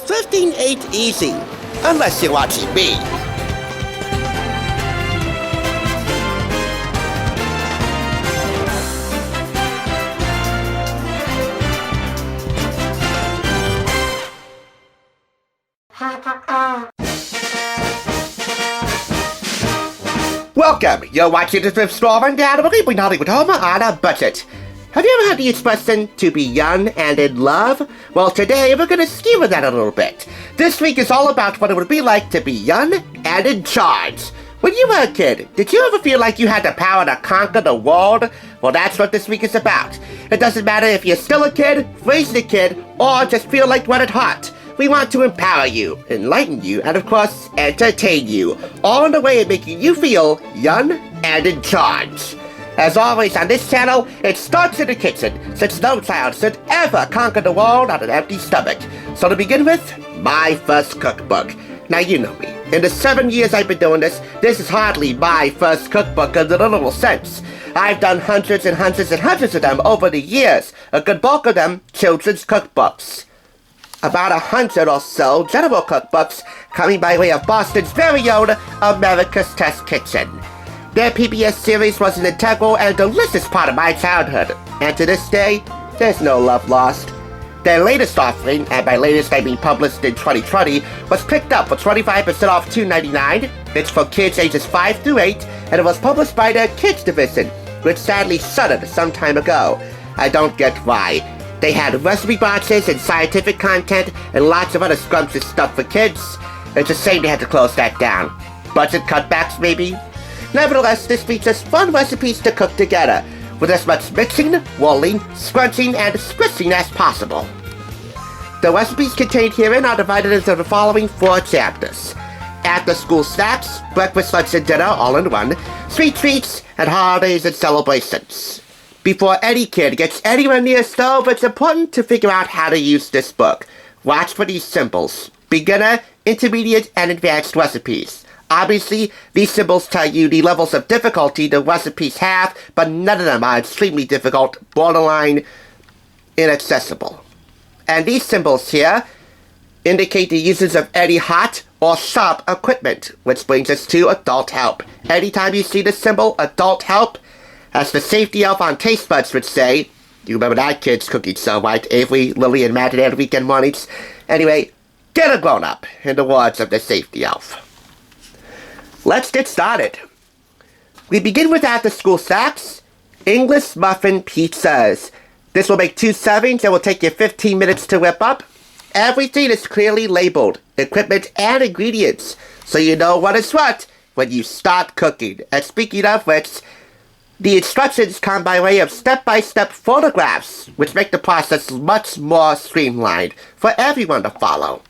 Thrifting ain't easy, unless you're watching me. Welcome! You're watching the Thrift Store Rundown, and we're keeping Hollywood home on a budget. Have you ever heard the expression, to be young and in love? Well, today we're going to skew with that a little bit. This week is all about what it would be like to be young and in charge. When you were a kid, did you ever feel like you had the power to conquer the world? Well, that's what this week is about. It doesn't matter if you're still a kid, raised a kid, or just feel like one at heart. We want to empower you, enlighten you, and of course, entertain you, all in a way of making you feel young and in charge. As always on this channel, it starts in the kitchen, since no child should ever conquer the world on an empty stomach. So to begin with, my first cookbook. Now you know me. In the 7 years I've been doing this is hardly my first cookbook in the literal sense. I've done hundreds and hundreds and hundreds of them over the years, a good bulk of them children's cookbooks. About 100 or so general cookbooks coming by way of Boston's very own America's Test Kitchen. Their PBS series was an integral and delicious part of my childhood, and to this day, there's no love lost. Their latest offering, and by latest I mean published in 2020, was picked up for 25% off $2.99. It's for kids ages 5 through 8, and it was published by their kids division, which sadly shuttered some time ago. I don't get why. They had recipe boxes and scientific content and lots of other scrumptious stuff for kids. It's a shame they had to close that down. Budget cutbacks, maybe? Nevertheless, this features fun recipes to cook together, with as much mixing, rolling, scrunching, and squishing as possible. The recipes contained herein are divided into the following 4 chapters: after-school snacks, breakfast, lunch, and dinner all in one, sweet treats, and holidays and celebrations. Before any kid gets anywhere near a stove, it's important to figure out how to use this book. Watch for these symbols: beginner, intermediate, and advanced recipes. Obviously, these symbols tell you the levels of difficulty the recipes have, but none of them are extremely difficult, borderline inaccessible. And these symbols here indicate the uses of any hot or sharp equipment, which brings us to adult help. Anytime you see the symbol adult help, as the safety elf on Taste Buds would say, you remember that kid's cooking show, right? Avery, Lily, and Matt and weekend mornings. Anyway, get a grown-up, in the words of the safety elf. Let's get started. We begin with after-school snacks, English muffin pizzas. This will make 2 servings and will take you 15 minutes to whip up. Everything is clearly labeled, equipment and ingredients, so you know what is what when you start cooking. And speaking of which, the instructions come by way of step-by-step photographs, which make the process much more streamlined for everyone to follow.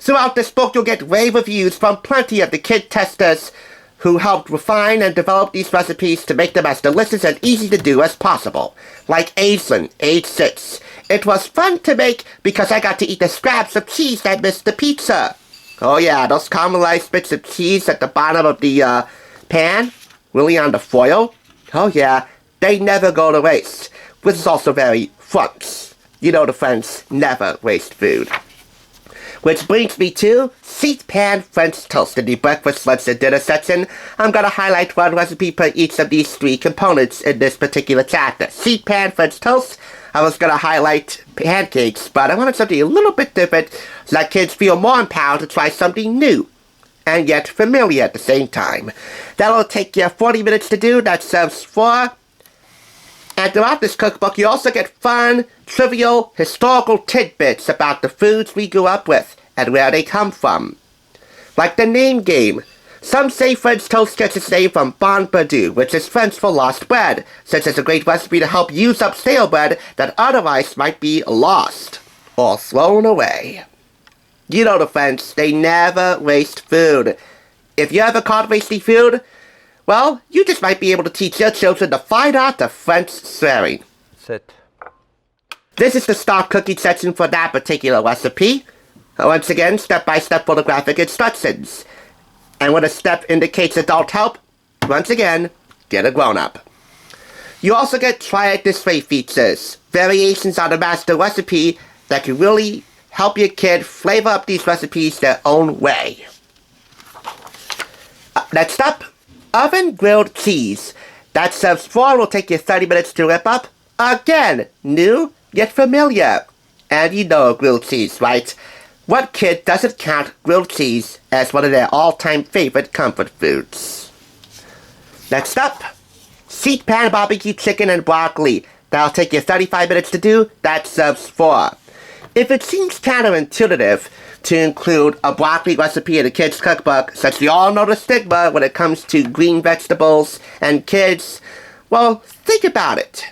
Throughout this book, you'll get rave reviews from plenty of the kid testers who helped refine and develop these recipes to make them as delicious and easy to do as possible. Like Aislinn, age 6. It was fun to make because I got to eat the scraps of cheese that missed the pizza. Oh yeah, those caramelized bits of cheese at the bottom of the pan, really on the foil. Oh yeah, they never go to waste. Which is also very French. You know the French never waste food. Which brings me to sheet pan French toast in the breakfast, lunch, and dinner section. I'm going to highlight one recipe per each of these 3 components in this particular chapter. Sheet pan French toast. I was going to highlight pancakes, but I wanted something a little bit different so that kids feel more empowered to try something new and yet familiar at the same time. That'll take you 40 minutes to do. That serves 4. And throughout this cookbook, you also get fun, trivial, historical tidbits about the foods we grew up with and where they come from. Like the name game. Some say French toast gets its name from bon perdu, which is French for lost bread, since it's a great recipe to help use up stale bread that otherwise might be lost or thrown away. You know the French, they never waste food. If you ever caught wasting food, well, you just might be able to teach your children the fine art of French swearing. Sit. This is the start cooking section for that particular recipe. Once again, step-by-step photographic instructions. And when a step indicates adult help, once again, get a grown-up. You also get try it this way features, variations on the master recipe that can really help your kid flavor up these recipes their own way. Next up, oven grilled cheese. That serves 4 will take you 30 minutes to whip up. Again, new yet familiar. And you know grilled cheese, right? What kid doesn't count grilled cheese as one of their all-time favorite comfort foods? Next up, sheet pan barbecue chicken and broccoli. That'll take you 35 minutes to do. That serves 4. If it seems counterintuitive to include a broccoli recipe in a kid's cookbook, since we all know the stigma when it comes to green vegetables and kids, well, think about it.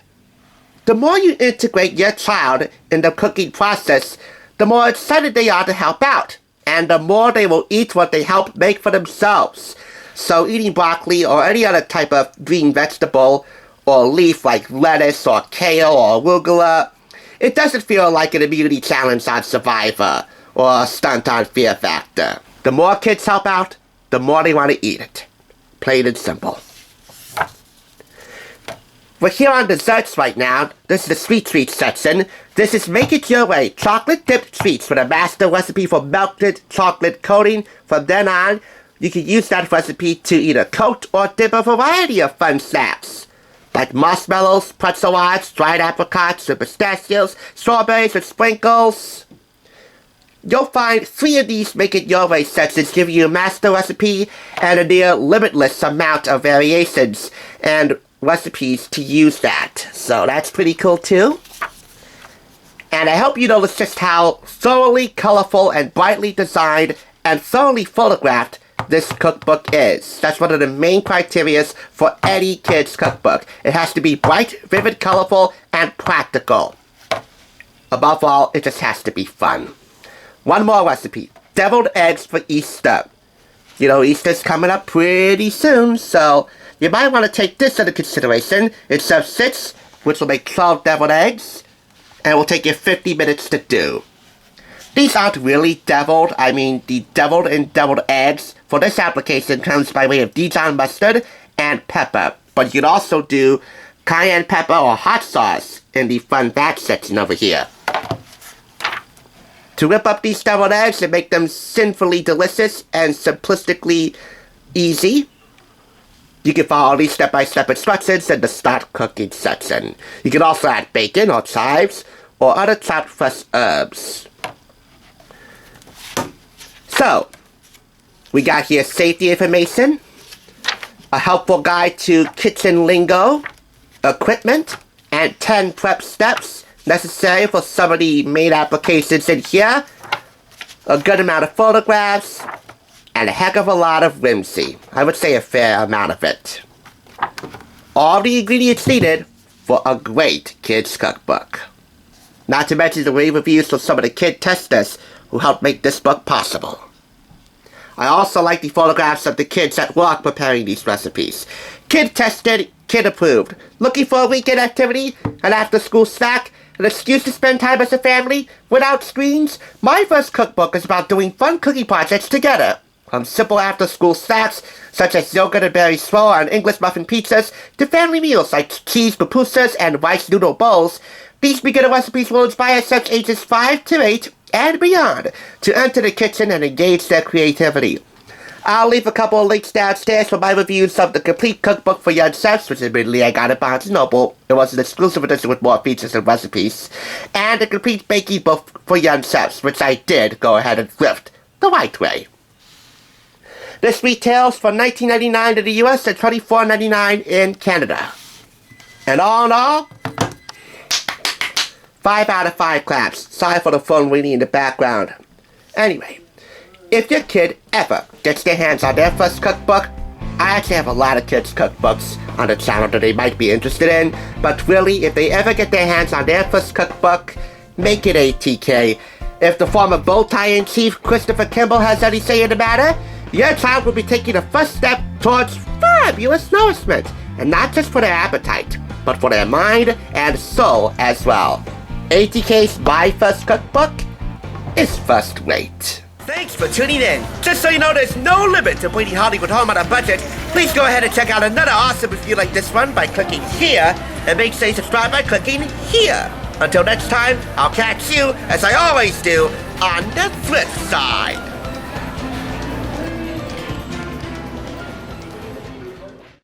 The more you integrate your child in the cooking process, the more excited they are to help out, and the more they will eat what they help make for themselves. So eating broccoli or any other type of green vegetable or leaf like lettuce or kale or arugula, it doesn't feel like an immunity challenge on Survivor or a stunt on Fear Factor. The more kids help out, the more they want to eat it. Plain and simple. We're here on desserts right now. This is the sweet treats section. This is Make It Your Way, chocolate-dipped treats with a master recipe for melted chocolate coating. From then on, you can use that recipe to either coat or dip a variety of fun snacks, like marshmallows, pretzel rods, dried apricots with pistachios, strawberries with sprinkles. You'll find 3 of these Make It Your Way sections give you a master recipe and a near limitless amount of variations and recipes to use that. So that's pretty cool too. And I hope you notice just how thoroughly colorful and brightly designed and thoroughly photographed this cookbook is. That's one of the main criteria for any kid's cookbook. It has to be bright, vivid, colorful, and practical. Above all, it just has to be fun. One more recipe, deviled eggs for Easter. You know, Easter's coming up pretty soon, so you might want to take this into consideration. It serves 6, which will make 12 deviled eggs, and will take you 50 minutes to do. These aren't really deviled. I mean, the deviled and deviled eggs for this application comes by way of Dijon mustard and pepper. But you can also do cayenne pepper or hot sauce in the fun batch section over here. To whip up these deviled eggs and make them sinfully delicious and simplistically easy, you can follow these step-by-step instructions in the Start Cooking section. You can also add bacon or chives or other chopped fresh herbs. So, we got here safety information, a helpful guide to kitchen lingo, equipment, and 10 prep steps necessary for some of the main applications in here, a good amount of photographs, and a heck of a lot of whimsy. I would say a fair amount of it. All the ingredients needed for a great kids cookbook. Not to mention the rave reviews from some of the kid testers who helped make this book possible. I also like the photographs of the kids at work preparing these recipes. Kid tested, kid approved. Looking for a weekend activity, an after-school snack, an excuse to spend time as a family without screens? My first cookbook is about doing fun cooking projects together. From simple after-school snacks, such as yogurt and berry swirl and English muffin pizzas, to family meals like cheese pupusas and rice noodle bowls, these beginner recipes will inspire such ages 5 to 8 and beyond to enter the kitchen and engage their creativity. I'll leave a couple of links downstairs for my reviews of the complete cookbook for young chefs, which admittedly I got at Barnes & Noble. It was an exclusive edition with more features and recipes. And a complete baking book for young chefs, which I did go ahead and thrift the right way. This retails for $19.99 in the US and $24.99 in Canada. And all in all, 5 out of 5 claps. Sorry for the phone ringing in the background. Anyway, if your kid ever gets their hands on their first cookbook, I actually have a lot of kids' cookbooks on the channel that they might be interested in, but really, if they ever get their hands on their first cookbook, make it ATK. If the former Bowtie-in-Chief Christopher Kimball has any say in the matter, your child will be taking the first step towards fabulous nourishment, and not just for their appetite, but for their mind and soul as well. ATK's My First Cookbook is first rate. Thanks for tuning in. Just so you know, there's no limit to bringing Hollywood home on a budget. Please go ahead and check out another awesome review like this one by clicking here, and make sure you subscribe by clicking here. Until next time, I'll catch you, as I always do, on the flip side.